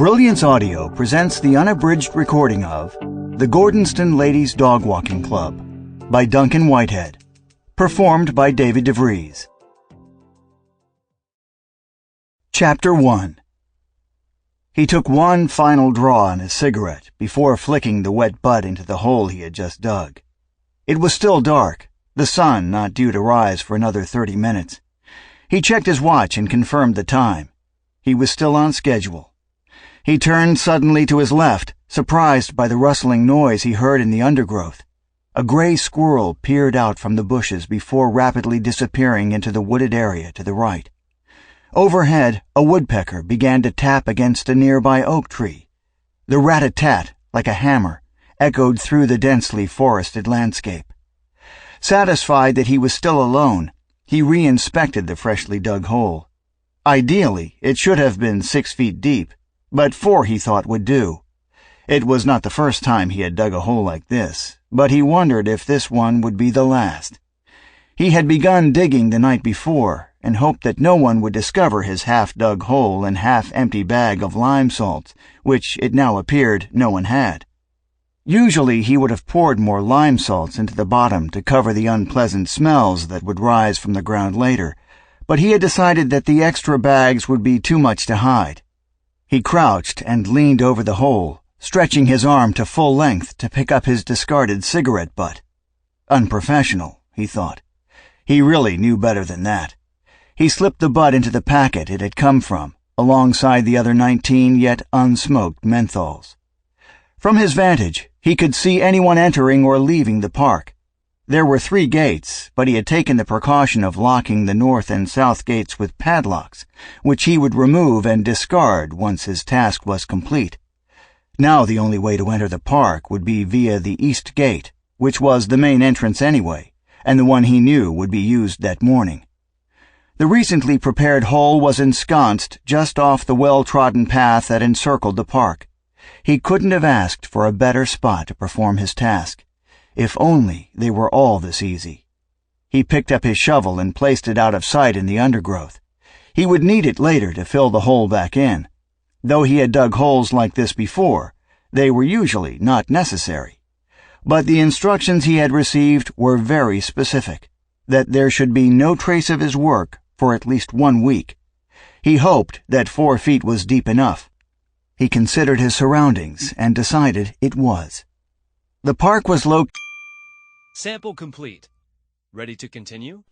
Brilliance Audio presents the unabridged recording of The Gordonston Ladies' Dog Walking Club by Duncan Whitehead, performed by David de Vries. Chapter 1. He took one final draw on his cigarette before flicking the wet butt into the hole he had just dug. It was still dark, the sun not due to rise for another 30 minutes. He checked his watch and confirmed the time. He was still on schedule. He turned suddenly to his left, surprised by the rustling noise he heard in the undergrowth. A gray squirrel peered out from the bushes before rapidly disappearing into the wooded area to the right. Overhead, a woodpecker began to tap against a nearby oak tree. The rat-a-tat, like a hammer, echoed through the densely forested landscape. Satisfied that he was still alone, he re-inspected the freshly dug hole. Ideally, it should have been 6 feet deep, but 4 he thought would do. It was not the first time he had dug a hole like this, but he wondered if this one would be the last. He had begun digging the night before, and hoped that no one would discover his half-dug hole and half-empty bag of lime salts, which it now appeared no one had. Usually he would have poured more lime salts into the bottom to cover the unpleasant smells that would rise from the ground later, but he had decided that the extra bags would be too much to hide. He crouched and leaned over the hole, stretching his arm to full length to pick up his discarded cigarette butt. Unprofessional, he thought. He really knew better than that. He slipped the butt into the packet it had come from, alongside the other 19 yet unsmoked menthols. From his vantage, he could see anyone entering or leaving the park. There were 3 gates, but he had taken the precaution of locking the north and south gates with padlocks, which he would remove and discard once his task was complete. Now the only way to enter the park would be via the east gate, which was the main entrance anyway, and the one he knew would be used that morning. The recently prepared hole was ensconced just off the well-trodden path that encircled the park. He couldn't have asked for a better spot to perform his task. If only they were all this easy. He picked up his shovel and placed it out of sight in the undergrowth. He would need it later to fill the hole back in. Though he had dug holes like this before, they were usually not necessary. But the instructions he had received were very specific, that there should be no trace of his work for at least 1 week. He hoped that 4 feet was deep enough. He considered his surroundings and decided it was. The park was located. Sample complete. Ready to continue?